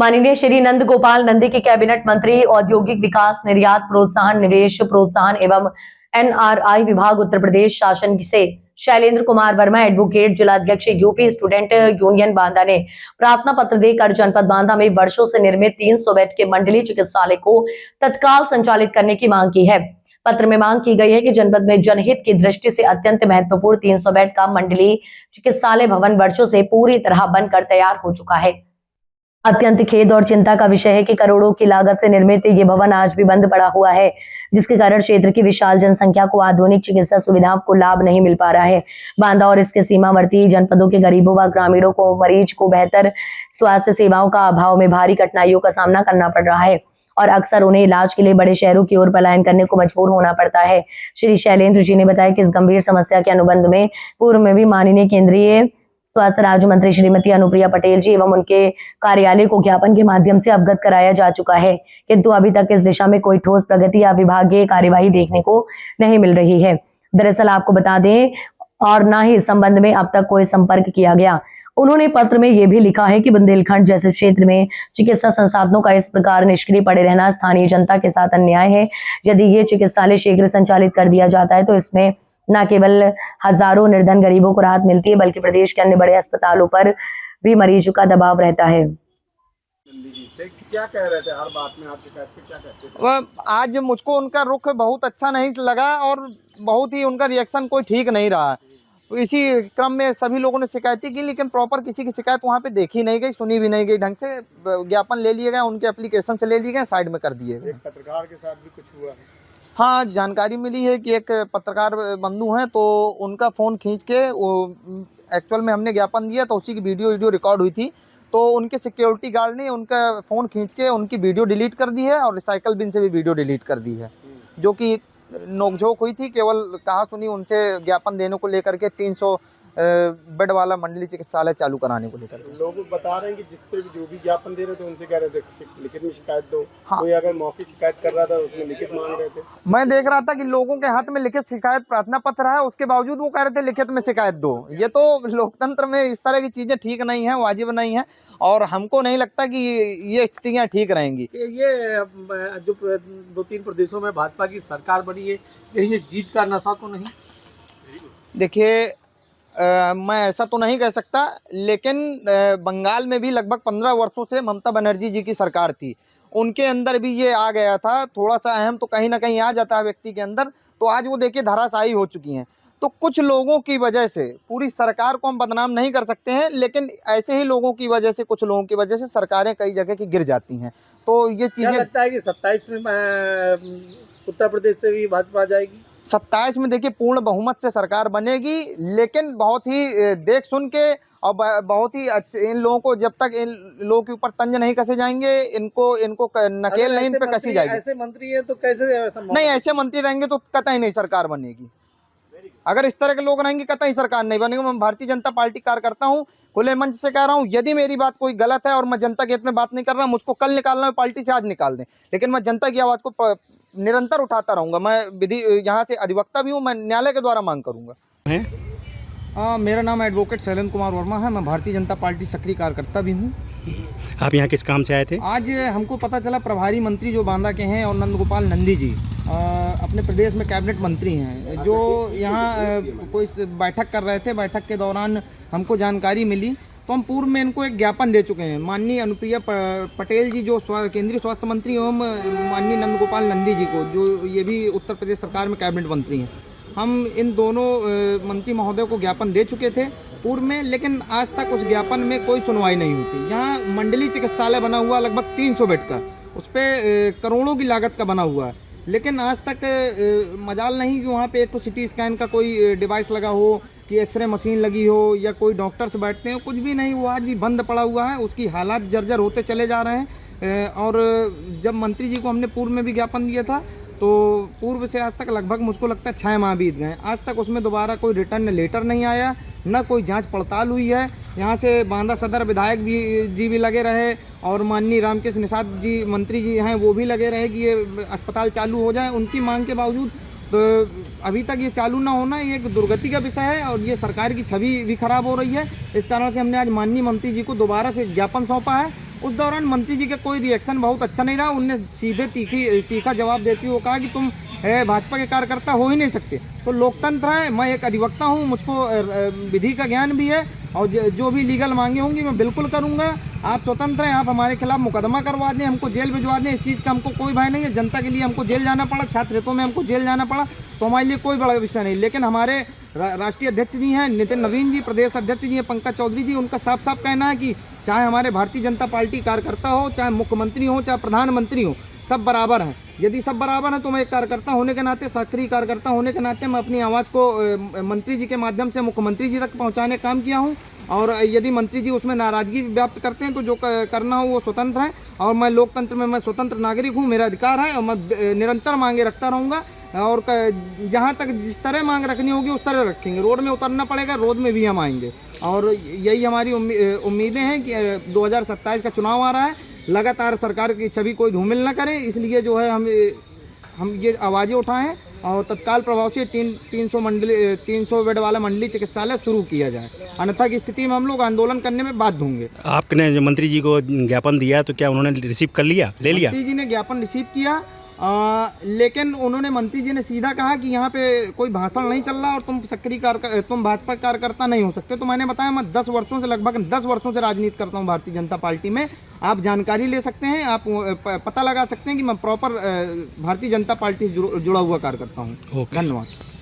माननीय श्री नंद गोपाल नंदी के कैबिनेट मंत्री औद्योगिक विकास, निर्यात प्रोत्साहन, निवेश प्रोत्साहन एवं एनआरआई विभाग उत्तर प्रदेश शासन से शैलेंद्र कुमार वर्मा एडवोकेट, जिलाध्यक्ष यूपी स्टूडेंट यूनियन बांदा ने प्रार्थना पत्र देकर जनपद बांदा में वर्षों से निर्मित 300 बेड के मंडलीय चिकित्सालय को तत्काल संचालित करने की मांग की है। पत्र में मांग की गई है कि जनपद में जनहित की दृष्टि से अत्यंत महत्वपूर्ण 300 बेड का मंडलीय चिकित्सालय भवन वर्षों से पूरी तरह बनकर तैयार हो चुका है। अत्यंत खेद और चिंता का विषय है कि करोड़ों की लागत से निर्मित ये भवन आज भी बंद पड़ा हुआ है, जिसके कारण क्षेत्र की विशाल जनसंख्या को आधुनिक चिकित्सा सुविधाओं को लाभ नहीं मिल पा रहा है। बांदा और इसके सीमावर्ती जनपदों के गरीबों व ग्रामीणों को मरीज को बेहतर स्वास्थ्य सेवाओं का अभाव में भारी कठिनाइयों का सामना करना पड़ रहा है और अक्सर उन्हें इलाज के लिए बड़े शहरों की ओर पलायन करने को मजबूर होना पड़ता है। श्री शैलेंद्र जी ने बताया कि इस गंभीर समस्या के अनुबंध में पूर्व में भी माननीय केंद्रीय स्वास्थ्य राज्य मंत्री श्रीमती अनुप्रिया पटेल जी एवं उनके कार्यालय को ज्ञापन के माध्यम से अवगत कराया जा चुका है, किंतु अभी तक इस दिशा में कोई ठोस प्रगति या विभागीय कार्यवाही देखने को नहीं मिल रही है। दरअसल आपको बता दें और न ही इस संबंध में अब तक कोई संपर्क किया गया। उन्होंने पत्र में यह भी लिखा है कि बुंदेलखंड जैसे क्षेत्र में चिकित्सा संसाधनों का इस प्रकार निष्क्रिय पड़े रहना स्थानीय जनता के साथ अन्याय है। यदि ये चिकित्सालय शीघ्र संचालित कर दिया जाता है तो इसमें न केवल हजारों निर्धन गरीबों को राहत मिलती है, बल्कि प्रदेश के अन्य बड़े अस्पतालों पर भी मरीजों का दबाव रहता है। क्या कह रहे थे हर बात में, आप शिकायत पे क्या कहते थे? वह आज मुझको उनका रुख बहुत अच्छा नहीं लगा और बहुत ही उनका रिएक्शन कोई ठीक नहीं रहा। तो इसी क्रम में सभी लोगों ने शिकायतें की, लेकिन प्रॉपर किसी की शिकायत वहाँ पे देखी नहीं गई, सुनी भी नहीं गई ढंग से। ज्ञापन ले लिए गए, उनके एप्लीकेशन से ले लिए गए, साइड में कर दिए गए। एक पत्रकार के साथ भी कुछ हुआ है? हाँ, जानकारी मिली है कि एक पत्रकार बंधु हैं, तो उनका फ़ोन खींच के वो एक्चुअल में हमने ज्ञापन दिया तो उसी की वीडियो रिकॉर्ड हुई थी, तो उनके सिक्योरिटी गार्ड ने उनका फ़ोन खींच के उनकी वीडियो डिलीट कर दी है और रिसाइकल बिन से भी वीडियो डिलीट कर दी है, जो कि नोकझोंक हुई थी। केवल कहा सुनी उनसे ज्ञापन देने को लेकर के 300 बेड वाला मंडलीय चिकित्सालय चालू कराने को लेकर। लोग बता रहे हैं कि जिससे जो भी ज्ञापन दे रहे थे उनसे कह रहे थे लिखित में शिकायत दो। हाँ। कोई अगर मौखिक शिकायत कर रहा था उसमें लिखित मांग रहे थे। मैं देख रहा था कि लोगों के हाथ में लिखित शिकायत प्रार्थना पत्र है, उसके बावजूद वो कह रहे थे लिखित में शिकायत दो। ये तो लोकतंत्र में इस तरह की चीजें ठीक नहीं है, वाजिब नहीं है, और हमको नहीं लगता कि ये स्थितियां ठीक रहेंगी। ये जो 2-3 प्रदेशों में भाजपा की सरकार बनी है, ये जीत का नशा तो नहीं? देखिए, मैं ऐसा तो नहीं कह सकता, लेकिन बंगाल में भी लगभग 15 वर्षों से ममता बनर्जी जी की सरकार थी, उनके अंदर भी ये आ गया था। थोड़ा सा अहम तो कहीं ना कहीं आ जाता है व्यक्ति के अंदर, तो आज वो देखिए धराशायी हो चुकी हैं। तो कुछ लोगों की वजह से पूरी सरकार को हम बदनाम नहीं कर सकते हैं, लेकिन ऐसे ही लोगों की वजह से, कुछ लोगों की वजह से सरकारें कई जगह की गिर जाती हैं। तो ये क्या चीज़ें लगता है कि 27 में उत्तर प्रदेश से भी भाजपा आ जाएगी? 27 में देखिए पूर्ण बहुमत से सरकार बनेगी, लेकिन बहुत ही देख सुन के और बहुत ही इन लोगों को, जब तक इन लोगों के ऊपर तंज नहीं कसे जाएंगे, इनको नकेल नहीं इन पे कसी जाएगी। ऐसे मंत्री है तो कैसे संभव? नहीं, ऐसे मंत्री रहेंगे तो कतई नहीं सरकार बनेगी। अगर इस तरह के लोग रहेंगे कतई सरकार नहीं बनेगी। मैं भारतीय जनता पार्टी कार्यकर्ता हूँ, खुले मंच से कह रहा हूँ, यदि मेरी बात कोई गलत है और मैं जनता के हित में बात नहीं कर रहा, मुझको कल निकालना है पार्टी से, आज निकाल दें, लेकिन मैं जनता की आवाज़ को निरंतर उठाता रहूँगा। मैं विधि यहाँ से अधिवक्ता भी हूँ, मैं न्यायालय के द्वारा मांग करूँगा। मेरा नाम एडवोकेट शैलेंद्र कुमार वर्मा है, मैं भारतीय जनता पार्टी सक्रिय कार्यकर्ता भी हूँ। आप यहाँ किस काम से आए थे? आज हमको पता चला प्रभारी मंत्री जो बांदा के हैं और नंद गोपाल नंदी जी अपने प्रदेश में कैबिनेट मंत्री हैं, जो यहाँ कोई बैठक कर रहे थे। बैठक के दौरान हमको जानकारी मिली, तो हम पूर्व में इनको एक ज्ञापन दे चुके हैं। माननीय अनुप्रिया पटेल जी जो केंद्रीय स्वास्थ्य मंत्री एवं माननीय नंद गोपाल नंदी जी को, जो ये भी उत्तर प्रदेश सरकार में कैबिनेट मंत्री हैं, हम इन दोनों मंत्री महोदय को ज्ञापन दे चुके थे पूर्व में, लेकिन आज तक उस ज्ञापन में कोई सुनवाई नहीं हुई। यहाँ मंडलीय चिकित्सालय बना हुआ लगभग 300 बेड का, उस पर करोड़ों की लागत का बना हुआ है, लेकिन आज तक मजाल नहीं कि वहाँ पे एक तो सिटी स्कैन का कोई डिवाइस लगा हो, कि एक्सरे मशीन लगी हो, या कोई डॉक्टर्स बैठते हैं, कुछ भी नहीं। वो आज भी बंद पड़ा हुआ है, उसकी हालात जर्जर होते चले जा रहे हैं। और जब मंत्री जी को हमने पूर्व में भी ज्ञापन दिया था, तो पूर्व से आज तक लगभग मुझको लगता है 6 माह बीत गए, आज तक उसमें दोबारा कोई रिटर्न लेटर नहीं आया, न कोई जांच पड़ताल हुई है। यहाँ से बांदा सदर विधायक भी लगे रहे और माननीय रामकृष्ण निषाद जी मंत्री जी हैं, वो भी लगे रहे कि ये अस्पताल चालू हो जाए। उनकी मांग के बावजूद तो अभी तक ये चालू ना होना ये एक दुर्गति का विषय है और ये सरकार की छवि भी खराब हो रही है। इस कारण से हमने आज माननीय मंत्री जी को दोबारा से ज्ञापन सौंपा है उस दौरान मंत्री जी का कोई रिएक्शन बहुत अच्छा नहीं रहा। उनने सीधे तीखा जवाब देते हुए कहा कि तुम भाजपा के कार्यकर्ता हो ही नहीं सकते। तो लोकतंत्र है, मैं एक अधिवक्ता हूँ, मुझको विधि का ज्ञान भी है और जो भी लीगल मांगे होंगी मैं बिल्कुल करूँगा। आप स्वतंत्र हैं, आप हमारे खिलाफ मुकदमा करवा दें, हमको जेल भिजवा दें, इस चीज़ का हमको कोई भय नहीं है। जनता के लिए हमको जेल जाना पड़ा, छात्र हितों में हमको जेल जाना पड़ा, तो हमारे लिए कोई बड़ा विषय नहीं। लेकिन हमारे राष्ट्रीय अध्यक्ष जी हैं नितिन नवीन जी, प्रदेश अध्यक्ष जी हैं पंकज चौधरी जी, उनका साफ साफ कहना है कि चाहे हमारे भारतीय जनता पार्टी कार्यकर्ता हो, चाहे मुख्यमंत्री हो, चाहे प्रधानमंत्री हो, सब बराबर हैं। यदि सब बराबर हैं तो मैं एक कार्यकर्ता होने के नाते, सक्रिय कार्यकर्ता होने के नाते मैं अपनी आवाज़ को मंत्री जी के माध्यम से मुख्यमंत्री जी तक पहुंचाने का काम किया हूं। और यदि मंत्री जी उसमें नाराज़गी व्यक्त करते हैं तो जो करना हो वो स्वतंत्र है। और मैं लोकतंत्र में मैं स्वतंत्र नागरिक हूँ, मेरा अधिकार है और मैं निरंतर मांगे रखता रहूँगा। और जहाँ तक जिस तरह मांग रखनी होगी उस तरह रखेंगे। रोड में उतरना पड़ेगा, रोड में भी हम आएंगे। और यही हमारी उम्मीदें हैं कि 2027 का चुनाव आ रहा है, लगातार सरकार की छवि कोई धूमिल न करे, इसलिए जो है हम ये आवाज़ें उठाएं और तत्काल प्रभाव से 300 बेड वाला मंडलीय चिकित्सालय शुरू किया जाए। अन्यथा की स्थिति में हम लोग आंदोलन करने में बाध्य होंगे। आपने जो मंत्री जी को ज्ञापन दिया तो क्या उन्होंने रिसीव कर लिया, ले लिया? मंत्री जी ने ज्ञापन रिसीव किया, लेकिन उन्होंने मंत्री जी ने सीधा कहा कि यहाँ पे कोई भाषण नहीं चल रहा और तुम भाजपा कार्यकर्ता नहीं हो सकते। तो मैंने बताया मैं 10 वर्षों से, लगभग 10 वर्षों से राजनीति करता हूँ भारतीय जनता पार्टी में। आप जानकारी ले सकते हैं, आप पता लगा सकते हैं कि मैं प्रॉपर भारतीय जनता पार्टी से जुड़ा हुआ कार्यकर्ता हूँ। धन्यवाद।